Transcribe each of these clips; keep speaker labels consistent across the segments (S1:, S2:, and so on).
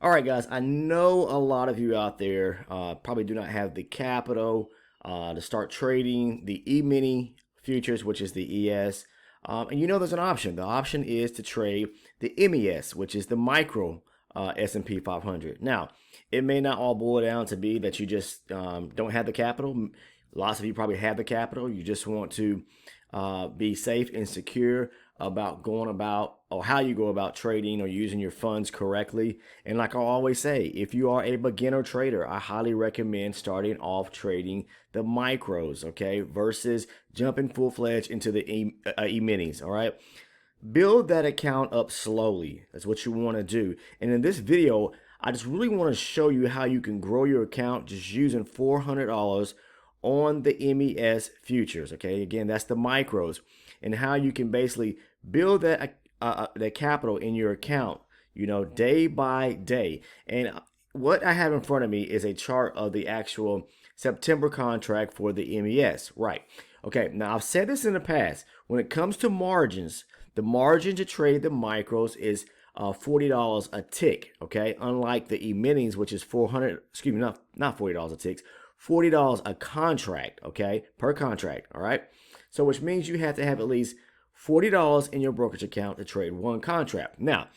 S1: All right, guys, I know a lot of you out there probably do not have the capital to start trading the E-mini futures, which is the ES. And you know there's an option. The option is to trade the MES, which is the micro S&P 500. Now, it may not all boil down to be that you just don't have the capital. Lots of you probably have the capital. You just want to be safe and secure about going about or how you go about trading or using your funds correctly. And like I always say, if you are a beginner trader, I highly recommend starting off trading the micros, okay, versus jumping full-fledged into the E-minis, all right? Build that account up slowly. That's what you want to do. And in this video, I just really want to show you how you can grow your account just using $400 on the MES futures. Okay, again, that's the micros, and how you can basically build that capital in your account, day by day. And what I have in front of me is a chart of the actual September contract for the MES. Right. Okay. Now I've said this in the past. When it comes to margins, the margin to trade the micros is $40 a tick. Okay. Unlike the E-minis, which is 400. Excuse me, not $40 a tick. $40 a contract, okay, per contract, all right? So which means you have to have at least $40 in your brokerage account to trade one contract. Now,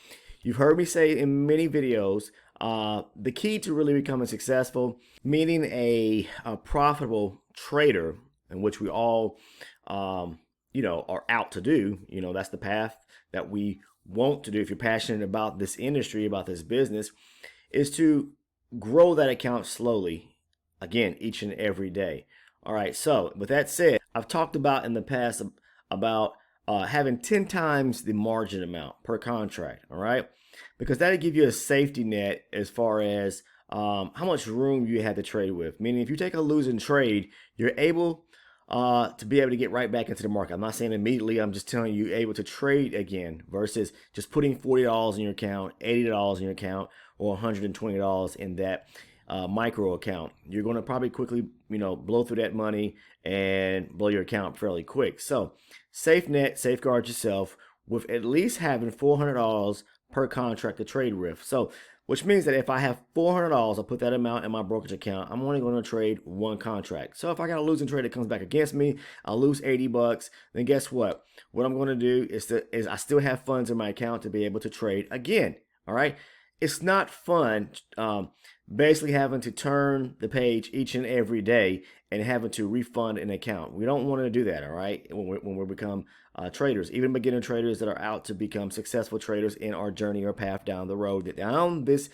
S1: you've heard me say in many videos, the key to really becoming successful, meaning a profitable trader, in which we all, are out to do, that's the path that we want to do if you're passionate about this industry, about this business, is to grow that account slowly. Again, each and every day. All right, so with that said, I've talked about in the past about having 10 times the margin amount per contract, all right? Because that'll give you a safety net as far as how much room you have to trade with. Meaning if you take a losing trade, you're able to be able to get right back into the market. I'm not saying immediately, I'm just telling you, you're able to trade again versus just putting $40 in your account, $80 in your account, or $120 in that micro account. You're going to probably quickly, blow through that money and blow your account fairly quick. So, safe net, safeguard yourself with at least having $400 per contract to trade with. So, which means that if I have $400, I'll put that amount in my brokerage account. I'm only going to trade one contract. So if I got a losing trade that comes back against me, I'll lose 80 bucks. Then guess what? What I'm going to do is I still have funds in my account to be able to trade again. All right. It's not fun basically having to turn the page each and every day and having to refund an account. We don't want to do that, all right, when we become traders, even beginner traders that are out to become successful traders in our journey or path down the road, down this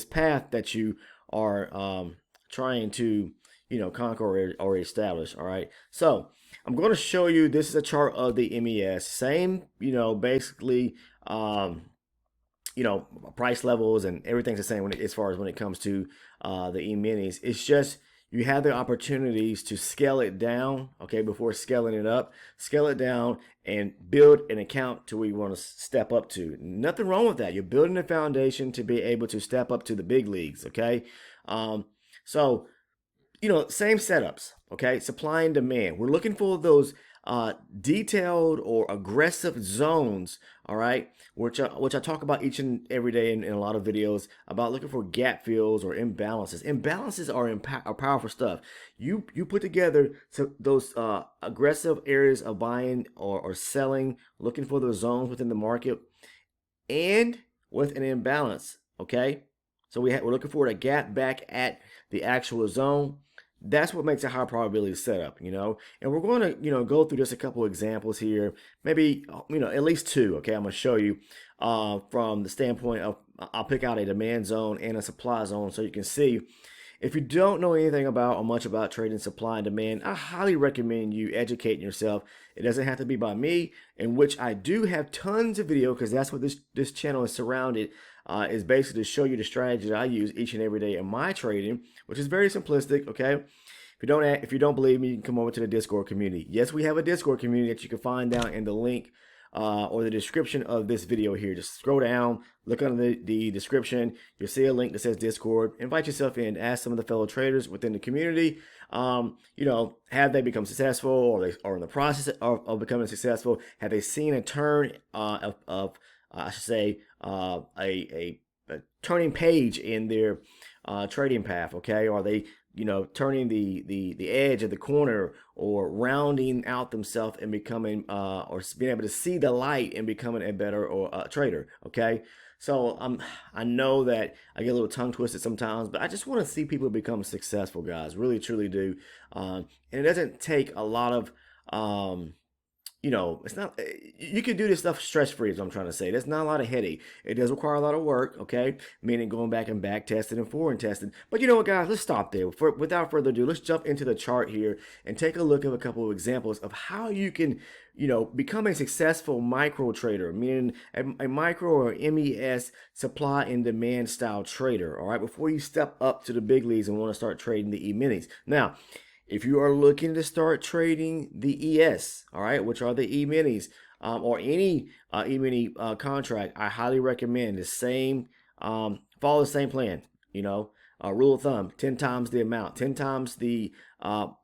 S1: path that you are trying to, conquer or establish, all right? So I'm going to show you, this is a chart of the MES, same, basically, price levels and everything's the same as far as when it comes to the E-minis. It's just you have the opportunities to scale it down, okay, before scaling it up. Scale it down and build an account to where you want to step up to. Nothing wrong with that. You're building a foundation to be able to step up to the big leagues, okay? So, same setups, okay? Supply and demand. We're looking for those detailed or aggressive zones, all right, which I talk about each and every day in a lot of videos about looking for gap fills or imbalances. Imbalances are powerful stuff. You put together those aggressive areas of buying or selling, looking for those zones within the market, and with an imbalance, okay? So we're looking for a gap back at the actual zone. That's what makes a high probability setup, and we're going to, go through just a couple examples here, maybe, at least two, okay? I'm going to show you from the standpoint of, I'll pick out a demand zone and a supply zone so you can see. If you don't know anything about or much about trading supply and demand, I highly recommend you educating yourself. It doesn't have to be by me, in which I do have tons of video, because that's what this channel is surrounded, is basically to show you the strategies I use each and every day in my trading, which is very simplistic, okay? If you don't believe me, you can come over to the Discord community. Yes, we have a Discord community that you can find down in the link or the description of this video here. Just scroll down, look under the description. You'll see a link that says Discord. Invite yourself in, ask some of the fellow traders within the community. Have they become successful, or they are in the process of becoming successful? Have they seen a turn of I should say, a turning page in their trading path, okay? Are they, turning the edge of the corner, or rounding out themselves and becoming or being able to see the light and becoming a better or trader, okay? So I know that I get a little tongue twisted sometimes, but I just want to see people become successful, guys. Really, truly do. And it doesn't take a lot of it's not, you can do this stuff stress free, is what I'm trying to say. There's not a lot of headache. It does require a lot of work, okay? Meaning going back and back testing and forward testing. But you know what, guys? Let's stop there. Without further ado, let's jump into the chart here and take a look at a couple of examples of how you can, become a successful micro trader, meaning a micro or MES supply and demand style trader, all right? Before you step up to the big leagues and want to start trading the E-minis. Now, if you are looking to start trading the ES, all right, which are the E-minis, or any E-mini contract, I highly recommend the same, follow the same plan, rule of thumb, 10 times the amount, 10 times the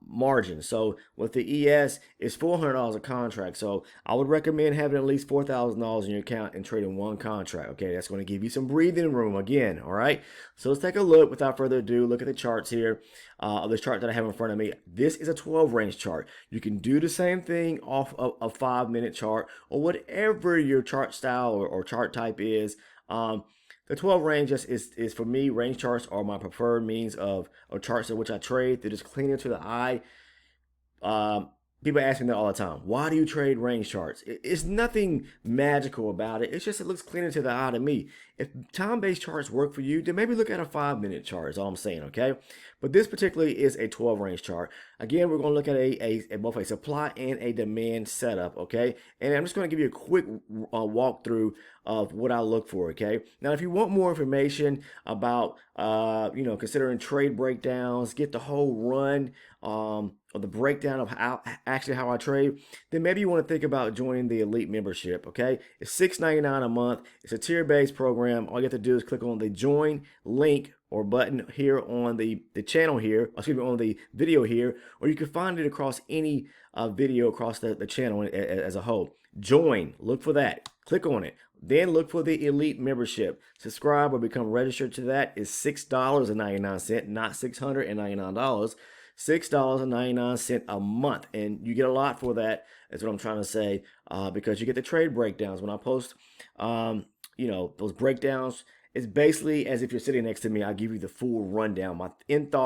S1: margin. So with the ES, it's $400 a contract. So I would recommend having at least $4,000 in your account and trading one contract. Okay, that's going to give you some breathing room again. All right, so let's take a look. Without further ado, look at the charts here. Of this chart that I have in front of me. This is a 12 range chart. You can do the same thing off of a 5-minute chart, or whatever your chart style or chart type is. The 12 range is for me, range charts are my preferred means of charts in which I trade. They're just cleaner to the eye. People ask me that all the time. Why do you trade range charts? It's nothing magical about it. It's just it looks cleaner to the eye to me. If time-based charts work for you, then maybe look at a 5-minute chart is all I'm saying, okay? But this particularly is a 12 range chart. Again, we're going to look at both a supply and a demand setup, okay? And I'm just going to give you a quick walkthrough of what I look for, okay? Now, if you want more information about, considering trade breakdowns, get the whole run, or the breakdown of how I trade, then maybe you want to think about joining the elite membership, okay? It's $6.99 a month. It's a tier-based program. All you have to do is click on the join link or button here on the channel here, on the video here, or you can find it across any video across the channel as a whole. Join, look for that, click on it. Then look for the elite membership. Subscribe or become registered to that is $6.99, not $699. $6.99 a month, and you get a lot for that. That's what I'm trying to say, because you get the trade breakdowns when I post those breakdowns. It's basically as if you're sitting next to me. I give you the full rundown, my in-depth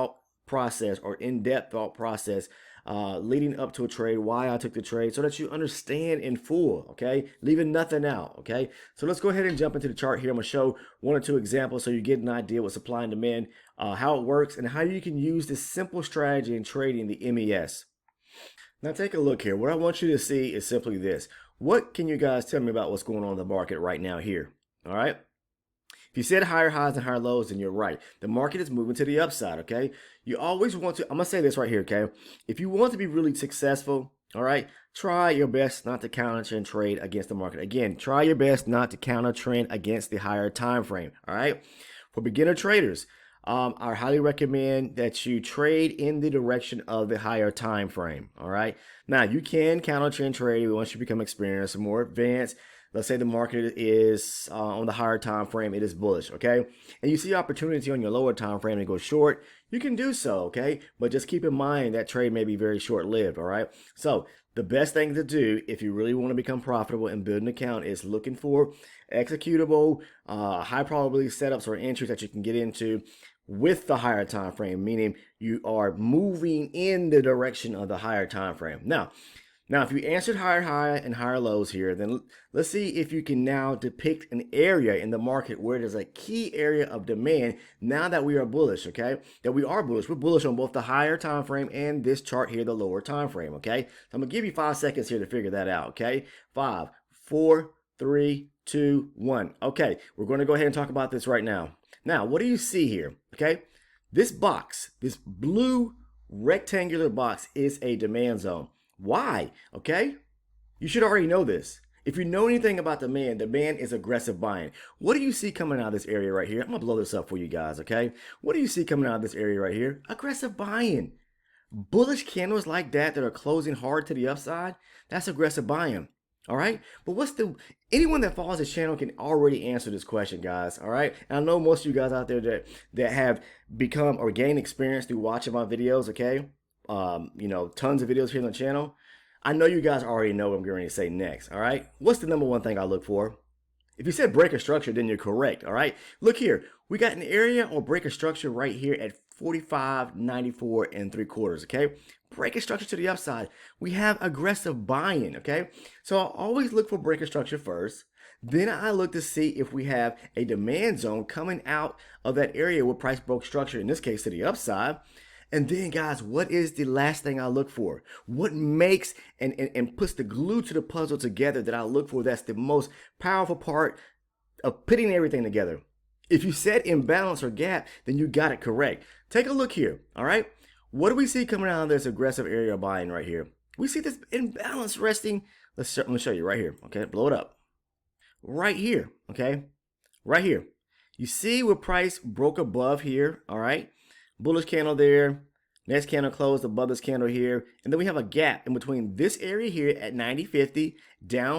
S1: thought process leading up to a trade, why I took the trade, so that you understand in full, okay? Leaving nothing out, okay? So let's go ahead and jump into the chart here. I'm going to show 1 or 2 examples so you get an idea what supply and demand, how it works, and how you can use this simple strategy in trading the MES. Now take a look here. What I want you to see is simply this. What can you guys tell me about what's going on in the market right now here? All right? If you said higher highs and higher lows, then you're right. The market is moving to the upside, okay? You always want to, I'm going to say this right here, okay? If you want to be really successful, all right, try your best not to counter trend trade against the market. Again, try your best not to counter trend against the higher time frame, all right? For beginner traders, I highly recommend that you trade in the direction of the higher time frame, all right? Now, you can counter trend trade once you become experienced and more advanced. Let's say the market is on the higher time frame, it is bullish, okay? And you see opportunity on your lower time frame to go short, you can do so, okay? But just keep in mind that trade may be very short-lived, all right? So the best thing to do if you really want to become profitable and build an account is looking for executable, high probability setups or entries that you can get into with the higher time frame, meaning you are moving in the direction of the higher time frame. Now, if you answered higher high and higher lows here, then let's see if you can now depict an area in the market where there's a key area of demand now that we are bullish, okay? That we are bullish. We're bullish on both the higher time frame and this chart here, the lower time frame, okay? So I'm going to give you 5 seconds here to figure that out, okay? 5, 4, 3, 2, 1. Okay, we're going to go ahead and talk about this right now. Now, what do you see here, okay? This box, this blue rectangular box is a demand zone. Why? Okay? You should already know this. If you know anything about demand is aggressive buying. What do you see coming out of this area right here? I'm going to blow this up for you guys, okay? What do you see coming out of this area right here? Aggressive buying. Bullish candles like that are closing hard to the upside, that's aggressive buying. All right. But anyone that follows this channel can already answer this question, guys. All right. And I know most of you guys out there that have become or gained experience through watching my videos. Okay. Tons of videos here on the channel. I know you guys already know what I'm going to say next. All right. What's the number one thing I look for? If you said breaker structure, then you're correct. All right. Look here. We got an area or breaker structure right here at 45.94 and 3/4. Okay. Breaker structure to the upside. We have aggressive buying. Okay. So I'll always look for breaker structure first. Then I look to see if we have a demand zone coming out of that area where price broke structure, in this case to the upside. And then, guys, what is the last thing I look for? What makes and puts the glue to the puzzle together that I look for? That's the most powerful part of putting everything together. If you said imbalance or gap, then you got it correct. Take a look here, all right? What do we see coming out of this aggressive area of buying right here? We see this imbalance resting. Let me show you right here, okay? Blow it up. Right here, okay? Right here. You see where price broke above here, all right? Bullish candle there. Next candle closed above this candle here. And then we have a gap in between this area here at 90.50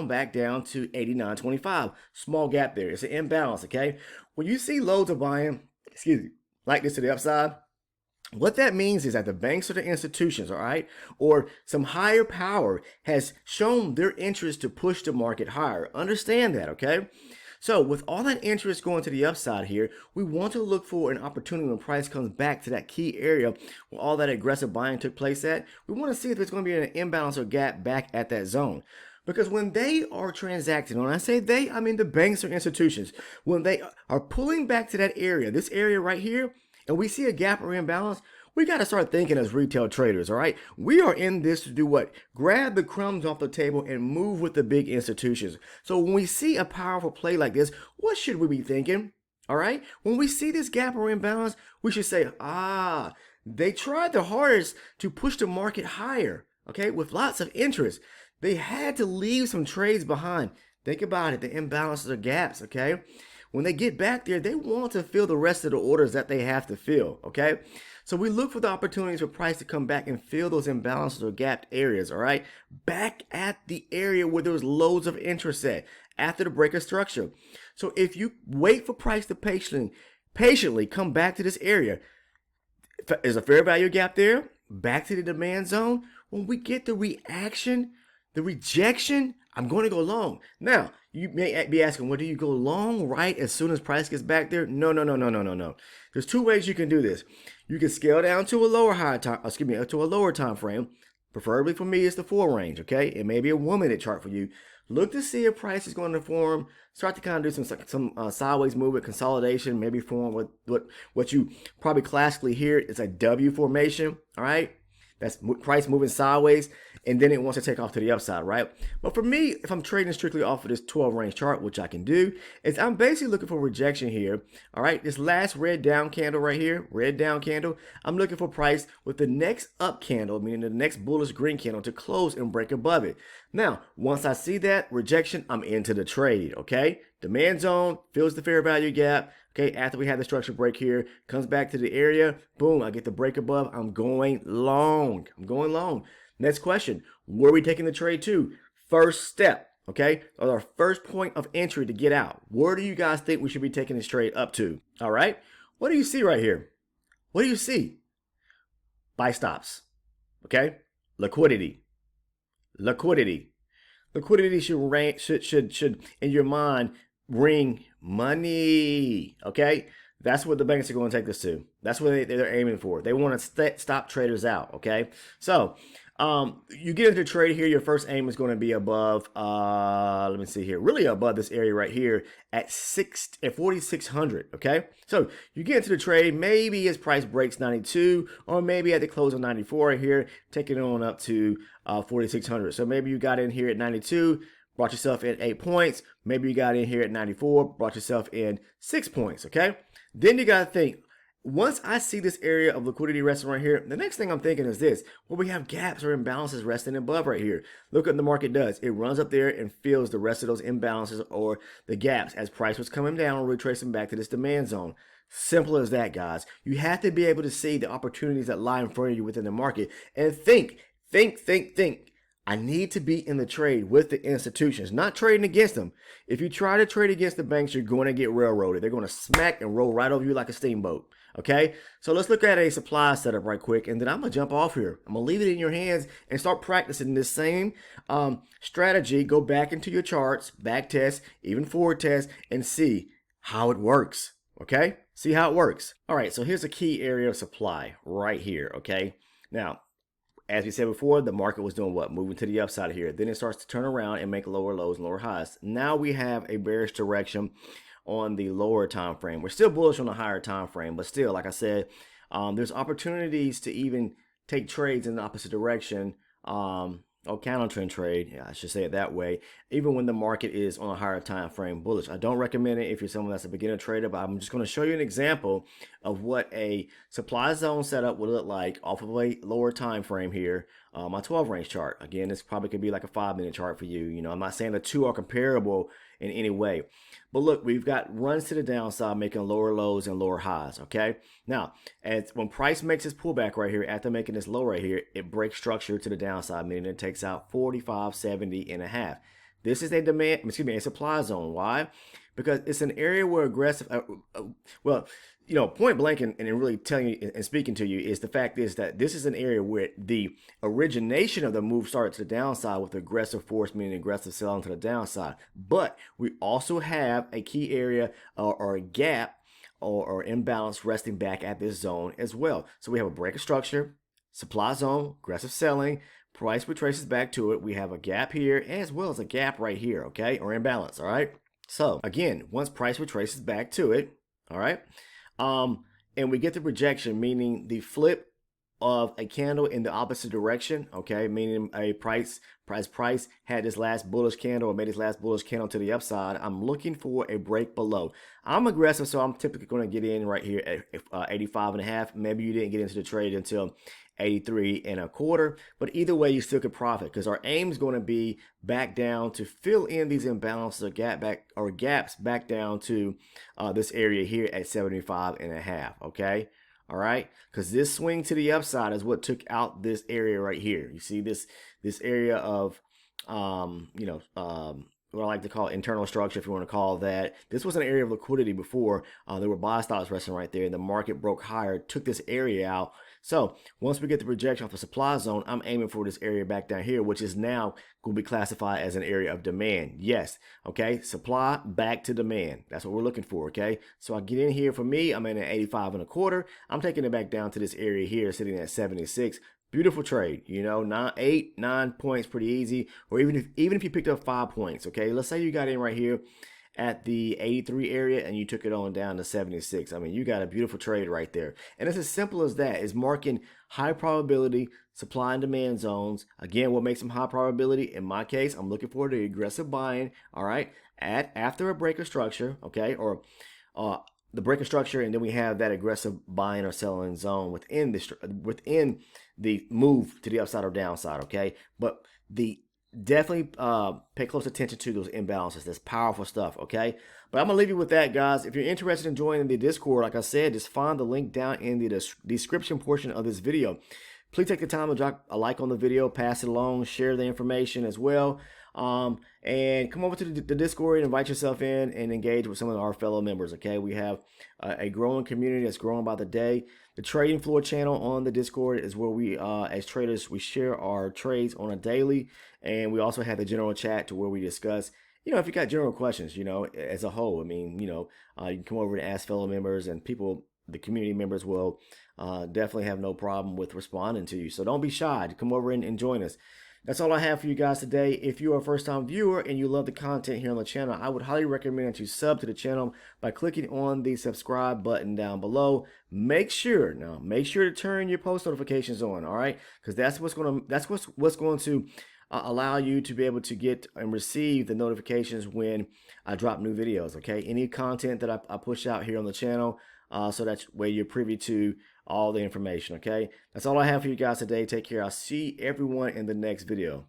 S1: back down to 89.25. Small gap there. It's an imbalance, okay? When you see loads of buying, like this to the upside, what that means is that the banks or the institutions, all right, or some higher power has shown their interest to push the market higher. Understand that, okay? So with all that interest going to the upside here, we want to look for an opportunity when price comes back to that key area where all that aggressive buying took place at. We want to see if there's going to be an imbalance or gap back at that zone. Because when they are transacting, when I say they, I mean the banks or institutions, when they are pulling back to that area, this area right here, and we see a gap or imbalance, we got to start thinking as retail traders, all right? We are in this to do what? Grab the crumbs off the table and move with the big institutions. So when we see a powerful play like this, what should we be thinking? All right? When we see this gap or imbalance, we should say, they tried their hardest to push the market higher, okay, with lots of interest. They had to leave some trades behind. Think about it, the imbalances or gaps, okay? When they get back there, they want to fill the rest of the orders that they have to fill, okay? So we look for the opportunities for price to come back and fill those imbalances or gapped areas, all right? Back at the area where there was loads of interest at, after the breaker structure. So if you wait for price to patiently come back to this area, there's a fair value gap there, back to the demand zone. When we get the reaction, the rejection, I'm going to go long. Now, you may be asking, well, do you go long right as soon as price gets back there? No. There's two ways you can do this. You can scale down to a lower time frame. Preferably for me, it's the 4 range, okay? It may be a 1-minute chart for you. Look to see if price is going to form, start to kind of do some sideways movement, consolidation, maybe form what you probably classically hear is a W formation, all right? That's price moving sideways, and then it wants to take off to the upside, right? But for me, if I'm trading strictly off of this 12 range chart, which I can do, is I'm basically looking for rejection here, all right? This last red down candle right here, red down candle, I'm looking for price with the next up candle, meaning the next bullish green candle, to close and break above it. Now, once I see that rejection, I'm into the trade, okay? Demand zone, fills the fair value gap. Okay, after we have the structure break here, comes back to the area, boom, I get the break above, I'm going long. Next question, where are we taking the trade to? First step, okay, or our first point of entry to get out. Where do you guys think we should be taking this trade up to? All right, what do you see right here? What do you see? Buy stops, okay, liquidity should in your mind bring money, okay? That's what the banks are going to take this to. That's what they're aiming for. They want to stop traders out, okay? So you get into the trade here, your first aim is going to be above, let me see here, really above this area right here at 4,600, okay? So you get into the trade, maybe as price breaks 92, or maybe at the close of 94 right here, taking it on up to 4,600. So maybe you got in here at 92, brought yourself in 8 points. Maybe you got in here at 94, brought yourself in 6 points, okay? Then you got to think, once I see this area of liquidity resting right here, the next thing I'm thinking is this. Well, we have gaps or imbalances resting above right here. Look what the market does. It runs up there and fills the rest of those imbalances or the gaps as price was coming down, retracing back to this demand zone. Simple as that, guys. You have to be able to see the opportunities that lie in front of you within the market and think. I need to be in the trade with the institutions, not trading against them. If you try to trade against the banks, you're going to get railroaded. They're going to smack and roll right over you like a steamboat. Okay, so let's look at a supply setup right quick, and then I'm gonna jump off here. I'm gonna leave it in your hands and start practicing this same strategy. Go back into your charts, back test, even forward test, and see how it works. Okay, see how it works. All right, so here's a key area of supply right here. Okay, now, as we said before, the market was doing what? Moving to the upside here. Then it starts to turn around and make lower lows and lower highs. Now we have a bearish direction on the lower time frame. We're still bullish on the higher time frame, but still, like I said, there's opportunities to even take trades in the opposite direction, or counter trend trade. Yeah, I should say it that way. Even when the market is on a higher time frame bullish, I don't recommend it if you're someone that's a beginner trader. But I'm just going to show you an example of what a supply zone setup would look like off of a lower time frame here. My 12 range chart. Again, this probably could be like a 5-minute chart for you. You know, I'm not saying the two are comparable in any way. But look, we've got runs to the downside making lower lows and lower highs, okay? Now, when price makes its pullback right here, after making this low right here, it breaks structure to the downside, meaning it takes out 45.70 and a half. This is a supply zone. Why? Because it's an area where aggressive, well, you know, point blank and really telling you and speaking to you is the fact is that this is an area where the origination of the move started to the downside with aggressive force, meaning aggressive selling to the downside. But we also have a key area or a gap or imbalance resting back at this zone as well. So we have a break of structure, supply zone, aggressive selling, price retraces back to it. We have a gap here as well as a gap right here, okay, or imbalance, all right? So again, once price retraces back to it, all right, and we get the rejection, meaning the flip of a candle in the opposite direction, okay, meaning a price had this last bullish candle or made this last bullish candle to the upside. I'm looking for a break below. I'm aggressive, so I'm typically going to get in right here at 85 and a half. Maybe you didn't get into the trade until 83 and a quarter, but either way you still could profit because our aim is going to be back down to fill in these imbalances or gaps back down to this area here at 75 and a half, okay? All right, because this swing to the upside is what took out this area right here. You see this area of what I like to call internal structure, if you want to call that. This was an area of liquidity before. There were buy stops resting right there, and the market broke higher, took this area out. So once we get the rejection off the supply zone, I'm aiming for this area back down here, which is now going to be classified as an area of demand. Yes, okay, supply back to demand. That's what we're looking for, okay? So I get in here. For me, I'm in at 85 and a quarter. I'm taking it back down to this area here, sitting at 76. Beautiful trade, you know, 9 points, pretty easy. Or even if you picked up 5 points, okay? Let's say you got in right here at the 83 area and you took it on down to 76. I mean, you got a beautiful trade right there. And it's as simple as that. It's marking high probability supply and demand zones. Again, what makes them high probability? In my case, I'm looking for the aggressive buying, all right, after a break of structure, okay, or the break of structure, and then we have that aggressive buying or selling zone within the move to the upside or downside, okay? But definitely pay close attention to those imbalances. That's powerful stuff, okay? But I'm gonna leave you with that, guys. If you're interested in joining the Discord, like I said, just find the link down in the description portion of this video. Please take the time to drop a like on the video, pass it along, share the information as well. And come over to the Discord and invite yourself in and engage with some of our fellow members, okay? We have a growing community that's growing by the day. The trading floor channel on the Discord is where we, as traders, we share our trades on a daily. And we also have the general chat to where we discuss, you know, if you got general questions, you know, as a whole. I mean, you know, you can come over and ask fellow members, and people, the community members will definitely have no problem with responding to you. So don't be shy. Come over and join us. That's all I have for you guys today. If you are a first-time viewer and you love the content here on the channel, I would highly recommend that you sub to the channel by clicking on the subscribe button down below. Make sure to turn your post notifications on, all right? Because that's what's going to allow you to be able to get and receive the notifications when I drop new videos, okay? Any content that I push out here on the channel, so that's where you're privy to all the information, okay? That's all I have for you guys today. Take care. I'll see everyone in the next video.